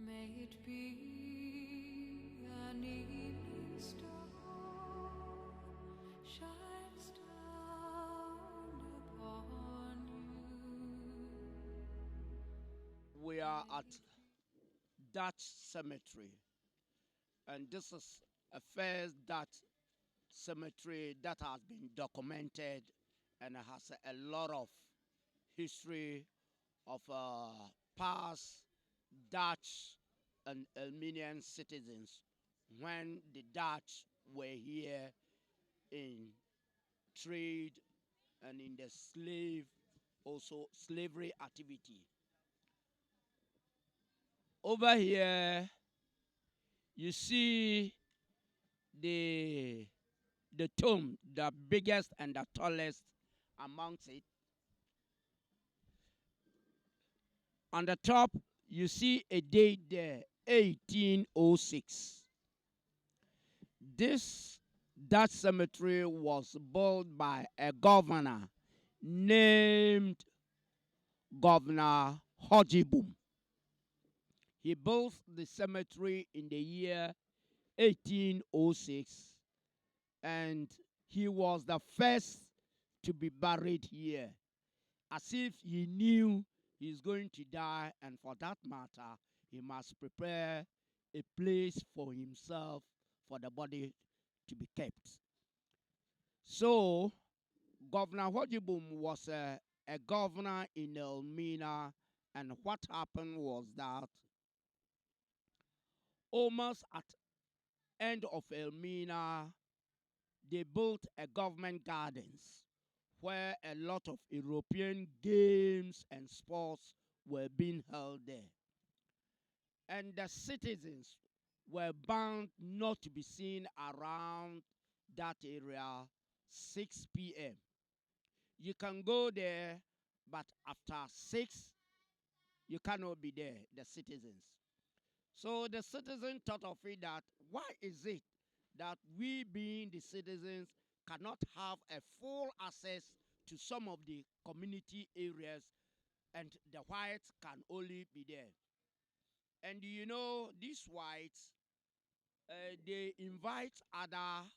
May it be an evening star shines down upon you. We are at Dutch Cemetery, and this is a first Dutch cemetery that has been documented and has a lot of history of past Dutch and Armenian citizens when the Dutch were here in trade and in the also slavery activity. Over here, you see the the tomb, the biggest and the tallest amongst it. On the top, you see a date there, 1806. This that cemetery was built by a governor named Governor Hodgeboom. He built the cemetery in the year 1806, and he was the first to be buried here, as if he knew he's going to die, and for that matter, he must prepare a place for himself for the body to be kept. So, Governor Hodgeboom was a governor in Elmina, and what happened was that almost at end of Elmina, they built a government gardens where a lot of European games and sports were being held there. And the citizens were bound not to be seen around that area 6 p.m. You can go there, but after 6, you cannot be there, the citizens. So the citizen thought of it that why is it that we being the citizens cannot have a full access to some of the community areas and the whites can only be there. And you know, these whites, they invite other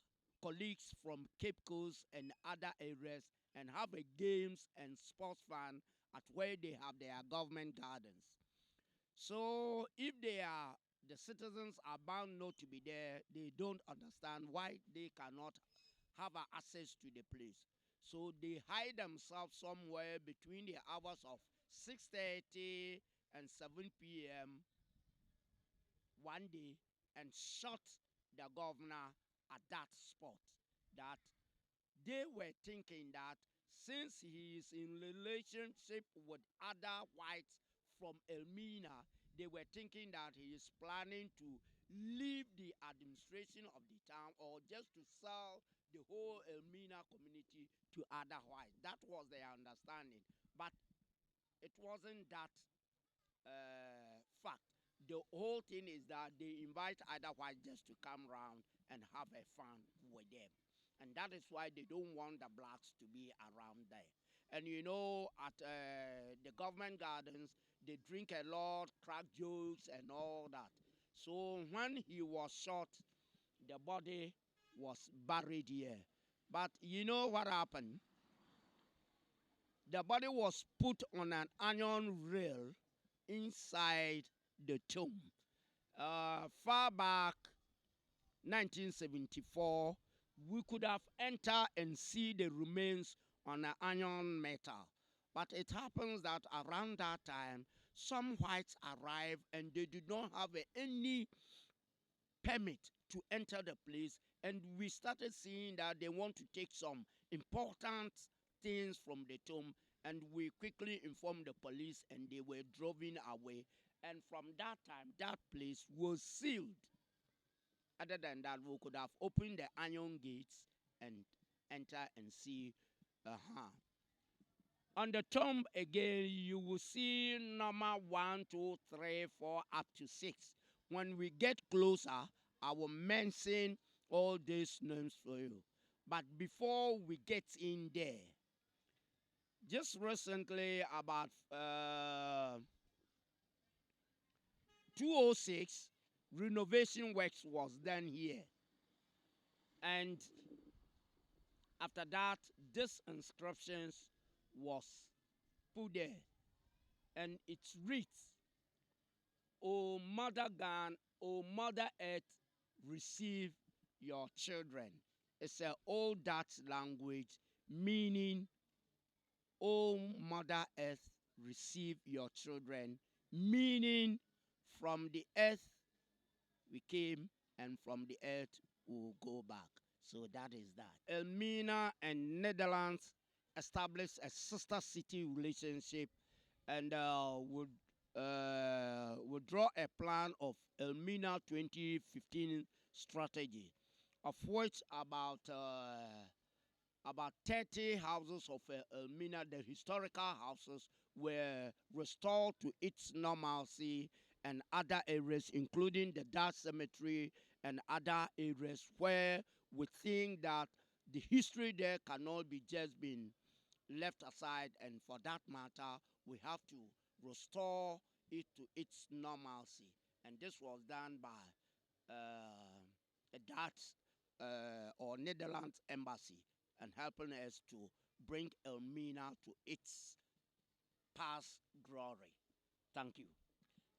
colleagues from Cape Coast and other areas and have a games and sports fun at where they have their government gardens. So if the citizens are bound not to be there, they don't understand why they cannot have access to the place. So they hide themselves somewhere between the hours of 6:30 and 7 p.m. one day and shot the governor at that spot. That they were thinking that since he is in relationship with other whites from Elmina, they were thinking that he is planning to leave the administration of the town or just to sell the whole Elmina community to other whites. That was their understanding. But it wasn't that fact. The whole thing is that they invite other whites just to come around and have a fun with them. And that is why they don't want the blacks to be around there. And you know, at the government gardens, they drink a lot, crack jokes, and all that. So when he was shot, the body was buried here. But you know what happened? The body was put on an iron rail inside the tomb. Far back, 1974, we could have entered and see the remains on an iron metal. But it happens that around that time, some whites arrived and they did not have any permit to enter the place. And we started seeing that they want to take some important things from the tomb. And we quickly informed the police and they were driven away. And from that time, that place was sealed. Other than that, we could have opened the iron gates and enter and see. On the tomb again, you will see number 1, 2, 3, 4, up to 6. When we get closer, I will mention all these names for you. But before we get in there, just recently, about 206, renovation works was done here. And after that, this inscriptions was put there. And it reads, O Mother Gan, O Mother Earth, receive your children. It's an old Dutch language meaning, O Mother Earth, receive your children, meaning from the earth we came and from the earth we will go back. So that is that. Elmina and Netherlands established a sister city relationship and would draw a plan of Elmina 2015 strategy, of which about 30 houses of Elmina, the historical houses, were restored to its normalcy, and other areas, including the Dutch cemetery and other areas where we think that the history there cannot be just been left aside, and for that matter, we have to restore it to its normalcy. And this was done by a Dutch or Netherlands embassy and helping us to bring Elmina to its past glory. Thank you.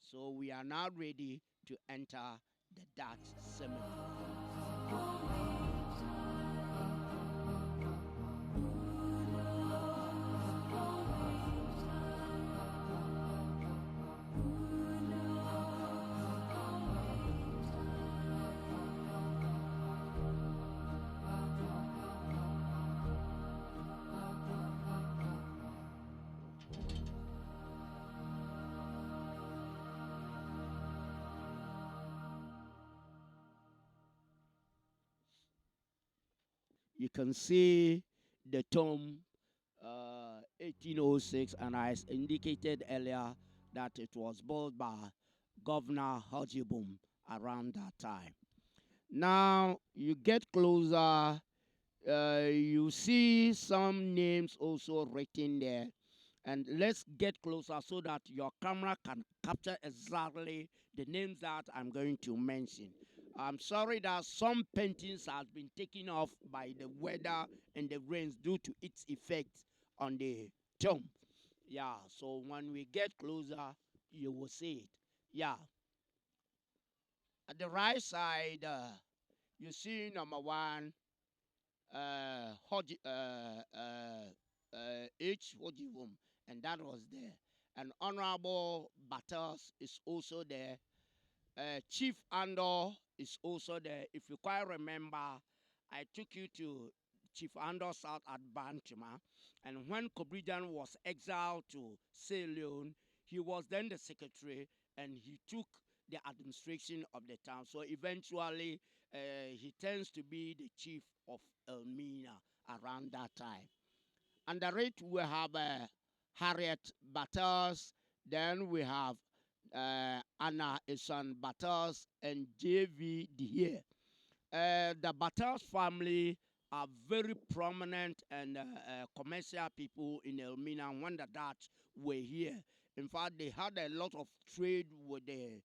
So we are now ready to enter the Dutch cemetery. You can see the tomb 1806, and I indicated earlier that it was built by Governor Hajibum around that time. Now you get closer, you see some names also written there, and let's get closer so that your camera can capture exactly the names that I'm going to mention. I'm sorry that some paintings have been taken off by the weather and the rains due to its effect on the tomb. Yeah, so when we get closer, you will see it. Yeah. At the right side, you see number one, H. Hodgevum, and that was there. And Honorable Batters is also there. Chief Andor is also there. If you quite remember, I took you to Chief Andor South at Bantama, and when Kobrijan was exiled to Sierra Leone, he was then the secretary, and he took the administration of the town. So eventually, he tends to be the chief of Elmina around that time. Under it, we have Harriet Batters. Then we have Anna Isan Batters and J.V. Dier. The Batters family are very prominent and commercial people in Elmina when the Dutch were here. In fact, they had a lot of trade with the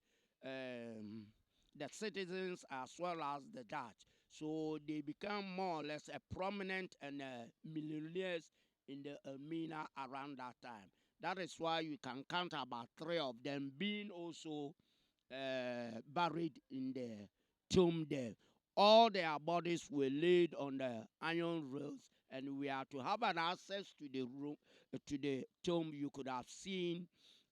citizens as well as the Dutch. So they become more or less a prominent and millionaires in the Elmina around that time. That is why you can count about 3 of them being also buried in the tomb there. All their bodies were laid on the iron rails, and we are to have an access to the room, to the tomb. You could have seen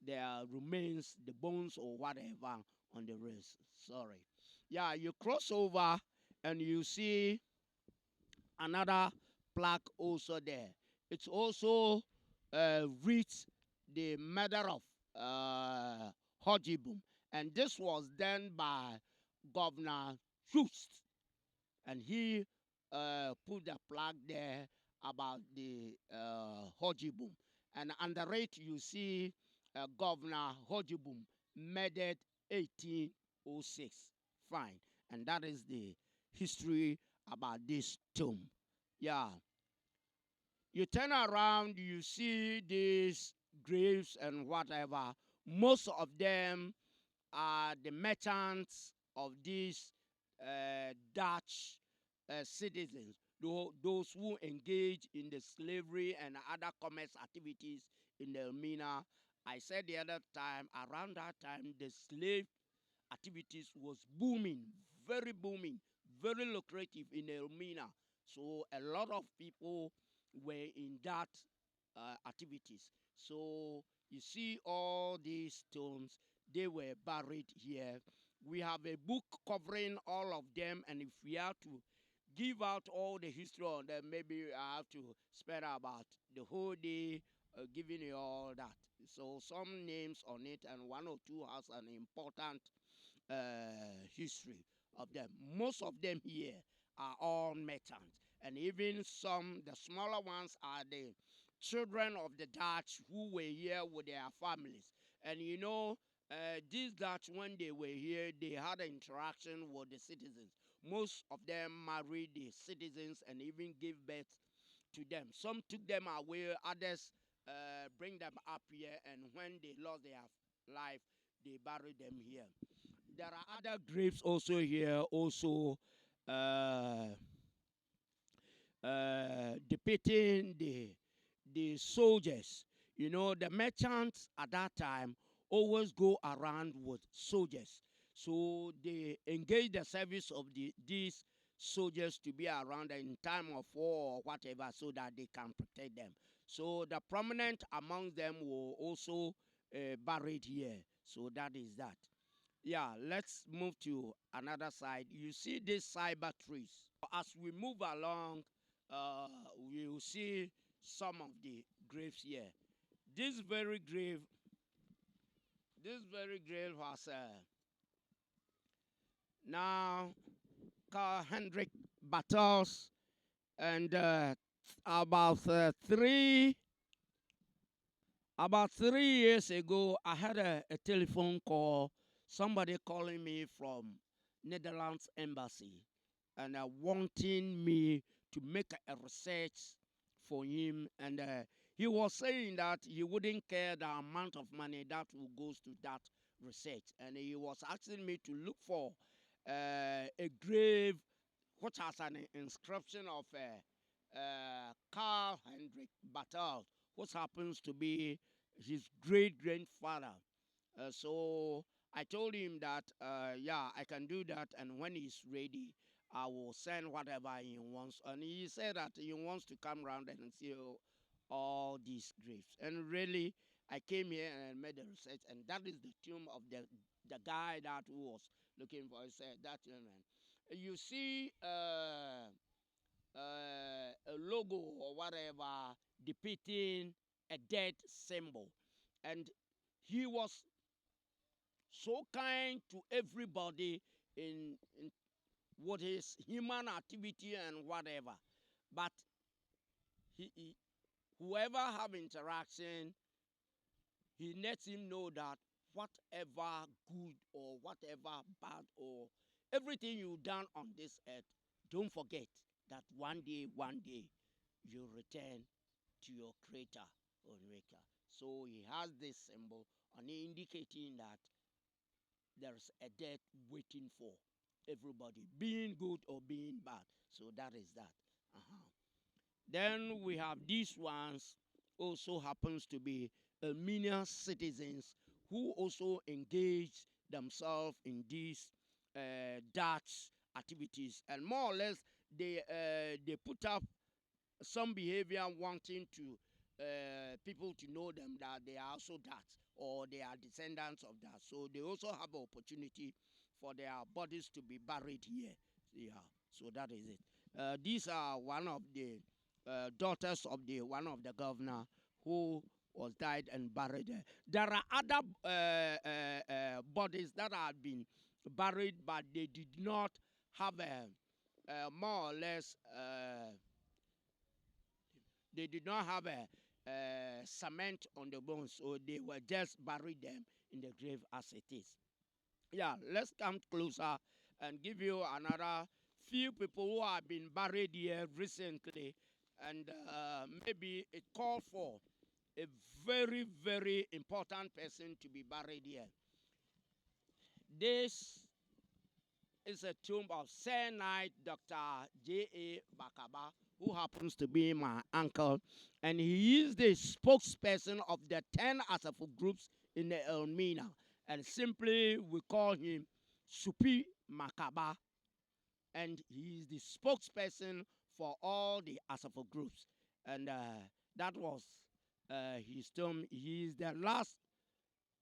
their remains, the bones or whatever on the rails. Sorry. Yeah, you cross over and you see another plaque also there. It's also reached the murder of Hojibum, and this was done by Governor Just, and he put the plaque there about the Hojibum, and under it you see Governor Hojibum murdered 1806. Fine, and that is the history about this tomb. Yeah. You turn around, you see these graves and whatever. Most of them are the merchants of these Dutch citizens, those who engage in the slavery and other commerce activities in Elmina. I said the other time, around that time, the slave activities was booming, very lucrative in Elmina. So a lot of people were in that activities. So you see all these stones, they were buried here. We have a book covering all of them, and if we have to give out all the history on them, maybe I have to spend about the whole day giving you all that. So some names on it, and one or two has an important history of them. Most of them here are all merchants, and even some, the smaller ones, are the children of the Dutch who were here with their families. And you know, these Dutch, when they were here, they had an interaction with the citizens. Most of them married the citizens and even gave birth to them. Some took them away, others bring them up here, and when they lost their life, they buried them here. There are other graves also here, also uh, depicting the soldiers. You know, the merchants at that time always go around with soldiers, so they engage the service of these soldiers to be around in time of war or whatever, so that they can protect them. So the prominent among them were also buried here. So that is that. Yeah, let's move to another side. You see these cyber trees. As we move along, we will see some of the graves here. This very grave, was now Carl Hendrik Battles, and about three about 3 years ago, I had a telephone call, somebody calling me from Netherlands embassy, and wanting me to make a research for him. And he was saying that he wouldn't care the amount of money that will goes to that research. And he was asking me to look for a grave which has an inscription of Carl Hendrik Bartels, which happens to be his great grandfather. So I told him that, yeah, I can do that, and when he's ready, I will send whatever he wants. And he said that he wants to come around and see all these graves. And really, I came here and made a research, and that is the tomb of the guy that who was looking for. He said that gentleman. You see a logo or whatever depicting a dead symbol, and he was so kind to everybody in with his human activity and whatever. But he whoever have interaction, he lets him know that whatever good or whatever bad or everything you done on this earth, don't forget that one day, you return to your creator or maker. So he has this symbol and indicating that there's a death waiting for everybody, being good or being bad. So that is that. Uh-huh. Then we have these ones, also happens to be Armenian citizens who also engage themselves in these Dutch activities, and more or less they put up some behavior wanting to people to know them that they are also that, or they are descendants of that. So they also have opportunity for their bodies to be buried here. Yeah, so that is it. These are one of the daughters of the one of the governor who was died and buried there. There are other bodies that have been buried, but they did not have a more or less. They did not have a cement on the bones, so they were just buried them in the grave as it is. Yeah, let's come closer and give you another few people who have been buried here recently, and maybe it called for a very, very important person to be buried here. this is a tomb of Sir Knight Dr. J.A. Bakaba, who happens to be my uncle, and he is the spokesperson of the 10 Asafo groups in the Elmina, and simply we call him Supi Makaba, and he is the spokesperson for all the Asafo groups, and that was his tomb. He is the last.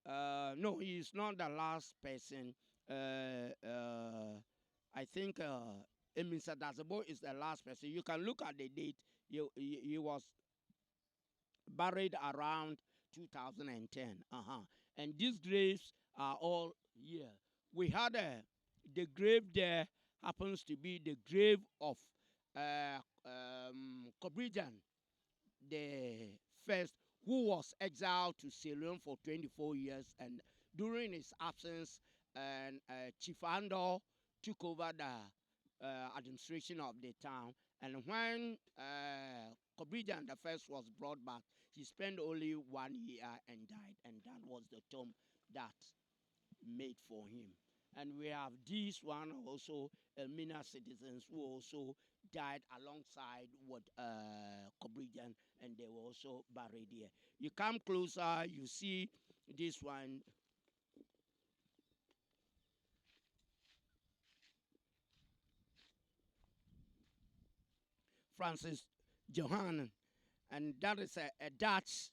No, he is not the last person. I think Mr. Dazabo is the last person. You can look at the date. He was buried around 2010. And these graves are all here. We had the grave there happens to be the grave of Kobrijan, the first, who was exiled to Ceylon for 24 years, and during his absence, and Chief Andor took over the administration of the town. And when Kobrijan the first was brought back, he spent only 1 year and died, and that was the tomb that made for him. And we have this one also, Elmina citizens who also died alongside with Kobrijan, and they were also buried here. You come closer, you see this one. Francis Johann, and that is a Dutch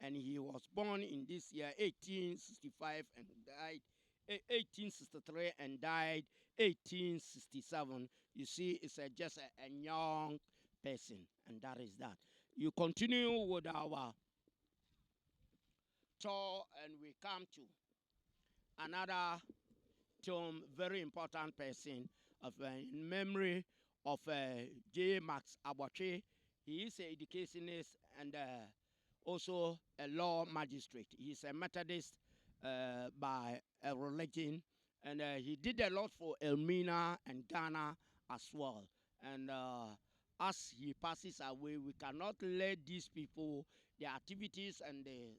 and he was born in this year 1865 and died 1863 and died 1867. You see, it's just a young person, and that is that. You continue with our tour, and we come to another tomb, very important person of in memory of J. Max Abache. He is an educationist and also a law magistrate. He is a Methodist by a religion, and he did a lot for Elmina and Ghana as well. And as he passes away, we cannot let these people, their activities and the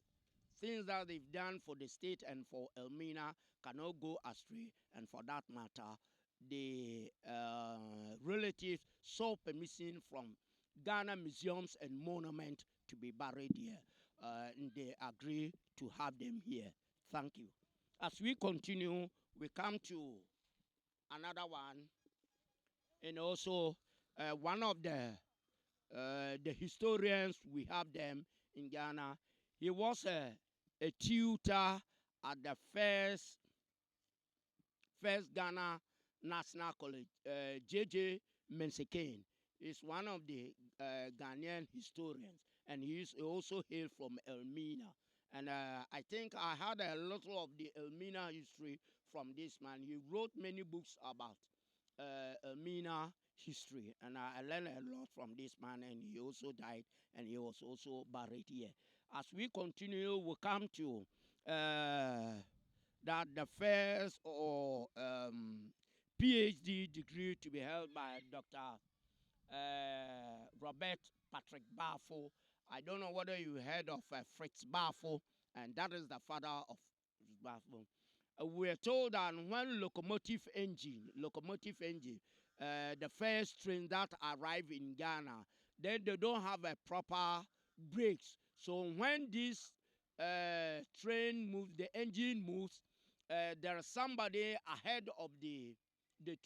things that they've done for the state and for Elmina cannot go astray. And for that matter, the relatives sought permission from Ghana Museums and Monument to be buried here. And they agree to have them here. Thank you. As we continue, we come to another one, and also one of the historians, we have them in Ghana. He was a tutor at the first Ghana National College, J.J. Mensekane is one of the Ghanaian historians, and he is also hailed from Elmina. And I think I had a little of the Elmina history from this man. He wrote many books about Elmina history, and I learned a lot from this man, and he also died, and he was also buried here. As we continue, we come to that the first or PhD degree to be held by Dr. Robert Patrick Bafo. I don't know whether you heard of Fritz Bafo, and that is the father of Fritz Bafo. We're told that when locomotive engine, the first train that arrive in Ghana, then they don't have a proper brakes. So when this train moves, the engine moves, there is somebody ahead of the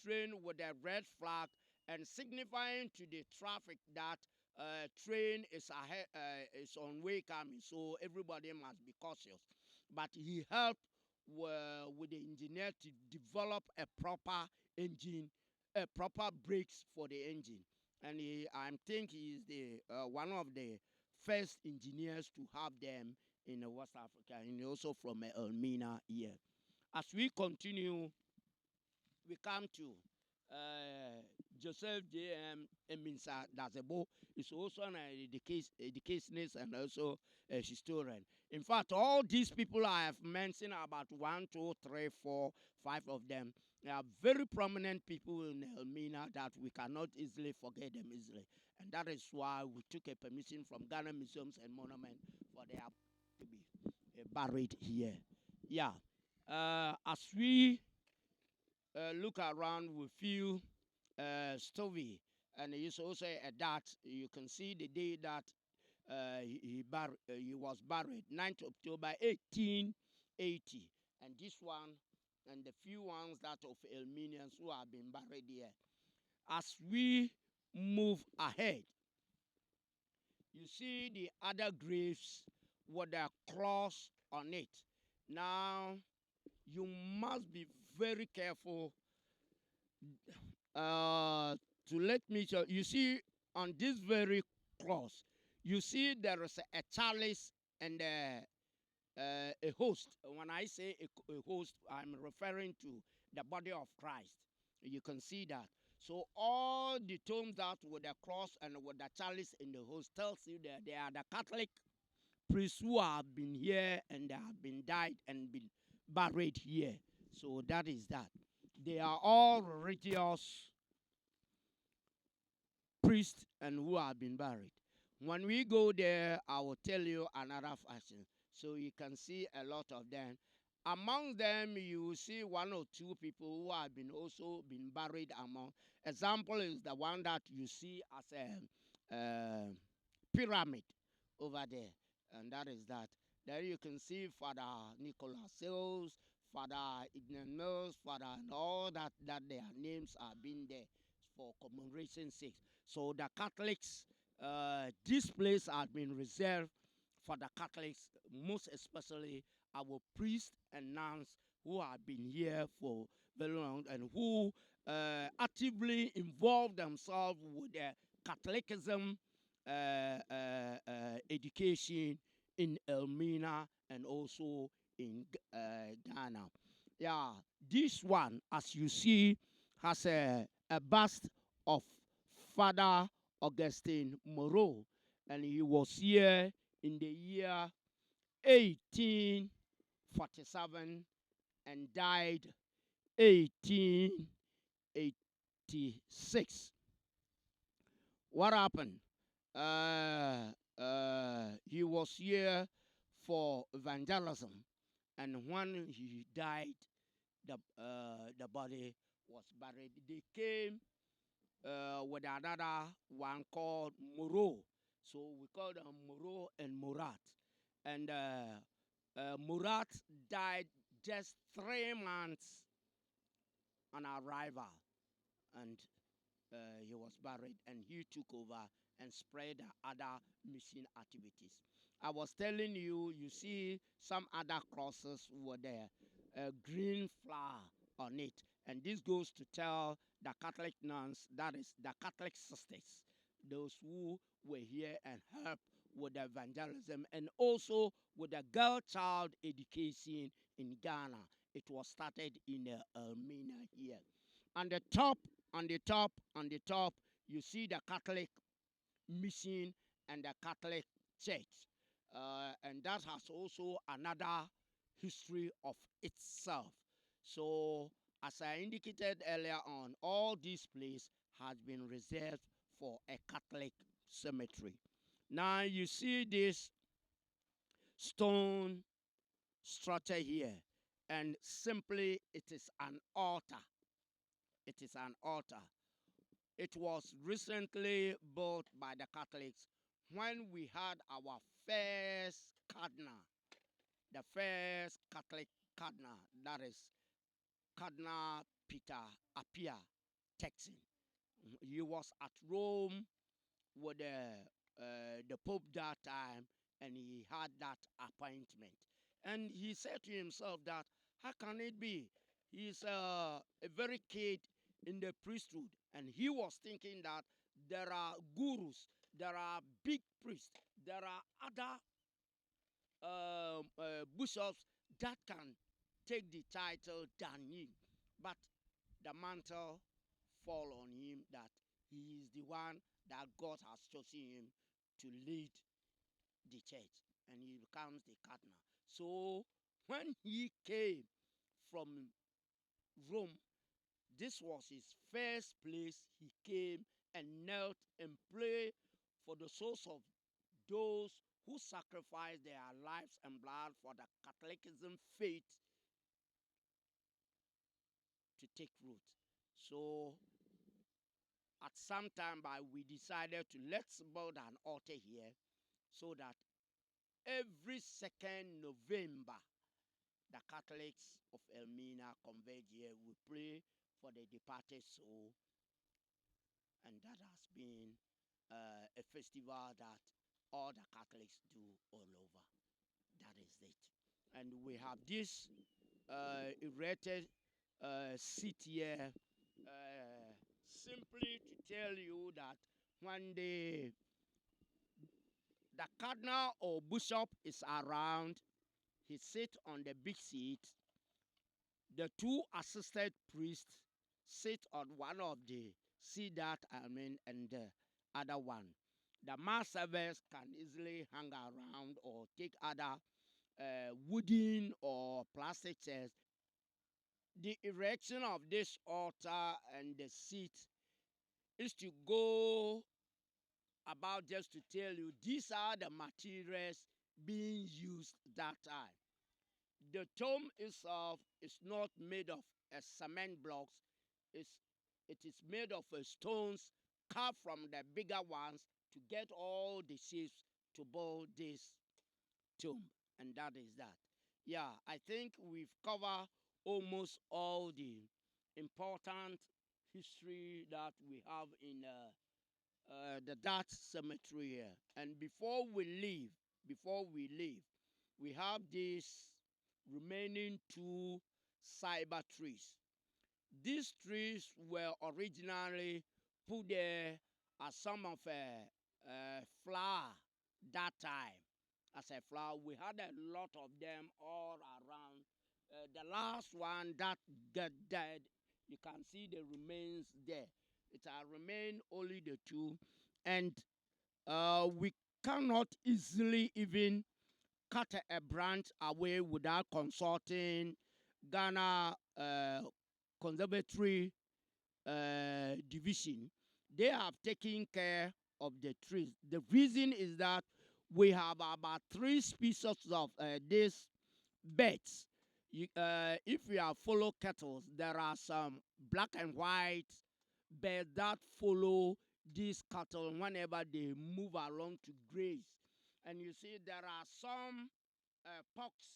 train with a red flag and signifying to the traffic that train is ahead, is on way coming, so everybody must be cautious. But he helped with the engineer to develop a proper engine, a proper brakes for the engine. And I think he is the one of the first engineers to have them in West Africa, and also from Elmina here. As we continue, we come to Joseph J.M. Eminsa Dazebo is also an educationist and also a historian. In fact, all these people I have mentioned, about 1, 2, 3, 4, 5 of them, they are very prominent people in Elmina that we cannot easily forget them easily. And that is why we took a permission from Ghana Museums and Monument for their to be buried here. Yeah. As we look around, we feel Stovey, and it's also a that you can see the day that he was buried, 9th October 1880, and this one and the few ones that of Elmenians who have been buried here. As we move ahead, you see the other graves with a cross on it. Now, you must be very careful to let me show. You see, on this very cross, you see there is a chalice and a host. When I say a host, I'm referring to the body of Christ. You can see that. So all the tombs that with the cross and with the chalice in the host tells you that they are the Catholic priests who have been here and they have been died and been buried here. So that is that. They are all religious priests and who have been buried. When we go there, I will tell you another fashion. So you can see a lot of them. Among them, you will see one or two people who have been also been buried among. Example is the one that you see as a pyramid over there, and that is that. There you can see Father Nicholas Sales, Father Ignatius, Father, and all that their names are being there for commemoration sake. So the Catholics, this place has been reserved for the Catholics, most especially our priests and nuns who have been here for very long and who actively involve themselves with the Catholicism education in Elmina and also in Ghana. Yeah, this one, as you see, has a bust of Father Augustine Moreau, and he was here in the year 1847 and died 1886. What happened? He was here for evangelism, and when he died, the body was buried. They came with another one called Moreau. So we call them Moreau and Murat. And Murat died just 3 months on arrival. And he was buried, and he took over and spread the other mission activities. I was telling you, you see some other crosses were there, a green flower on it, and this goes to tell the Catholic nuns, that is the Catholic sisters, those who were here and helped with the evangelism and also with the girl child education in Ghana. It was started in Elmina here. On the top, on the top, on the top, you see the Catholic mission and the Catholic church. And that has also another history of itself. So, as I indicated earlier on, all these places has been reserved for a Catholic cemetery. Now you see this stone structure here, and simply it is an altar. It is an altar. It was recently built by the Catholics when we had our first cardinal, the first Catholic cardinal, that is Cardinal Peter Appia Texan. He was at Rome with the Pope that time, and he had that appointment. And he said to himself that, how can it be? He's a very kid in the priesthood, and he was thinking that there are gurus, there are big priests, there are other bishops that can take the title than him. But the mantle fall on him that he is the one that God has chosen him to lead the church, and he becomes the cardinal. So when he came from Rome, this was his first place he came and knelt and prayed for the souls of those who sacrificed their lives and blood for the Catholicism faith take root. So at some time we decided to let's build an altar here so that every second November the Catholics of Elmina converge here. We pray for the departed soul, and that has been a festival that all the Catholics do all over. That is it. And we have this erected seat here simply to tell you that when the cardinal or bishop is around, he sits on the big seat. The two assisted priests sit on one of the seat that and the other one. The mass servers can easily hang around or take other wooden or plastic chairs. The erection of this altar and the seat is to go about just to tell you these are the materials being used that time. The tomb itself is not made of cement blocks. It is made of stones carved from the bigger ones to get all the shapes to build this tomb. And that is that. Yeah, I think we've covered almost all the important history that we have in the Dutch cemetery here. And before we leave, we have these remaining two cyber trees. These trees were originally put there as some of a flower that time. As a flower, we had a lot of them all around. The last one that got dead, you can see the remains there. It has remained only the two, and we cannot easily even cut a branch away without consulting Ghana Conservatory Division. They have taken care of the trees. The reason is that we have about 3 species of these birds. If you have follow cattle, there are some black and white birds that follow these cattle whenever they move along to graze. And you see there are some pox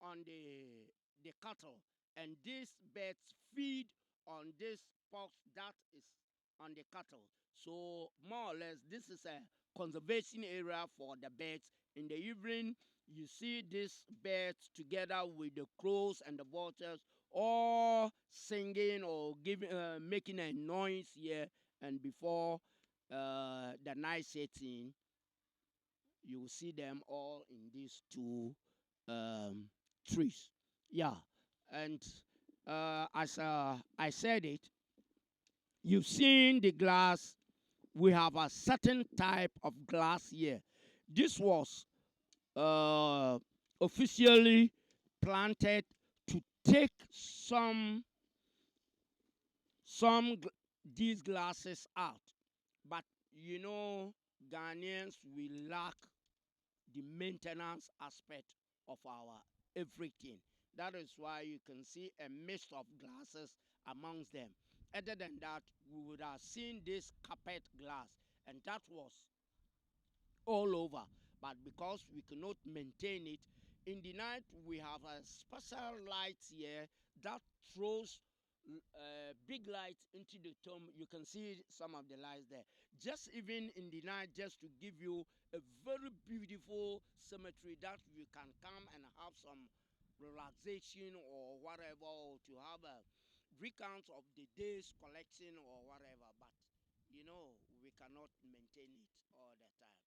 on the cattle, and these birds feed on this pox that is on the cattle. So more or less, this is a conservation area for the birds. In the evening, you see these birds together with the crows and the vultures, all singing or giving, making a noise here. And before the night setting, you will see them all in these two trees. Yeah, and as I said it, you've seen the glass. We have a certain type of glass here. This was officially planted to take these glasses out, but you know, Ghanaians, we lack the maintenance aspect of our everything. That is why you can see a mist of glasses amongst them. Other than that, we would have seen this carpet glass, and that was all over. But because we cannot maintain it, in the night we have a special light here that throws big light into the tomb. You can see some of the lights there. Just even in the night, just to give you a very beautiful cemetery that you can come and have some relaxation or whatever, or to have a recount of the day's collection or whatever. But you know, we cannot maintain it all the time,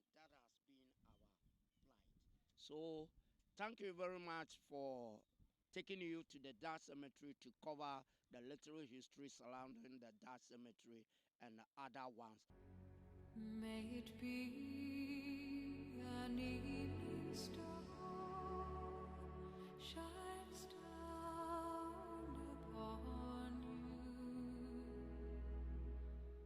and that has been our plight. So thank you very much for taking you to the Dutch cemetery to cover the literal history surrounding the Dutch cemetery and other ones. May it be an evening star, shine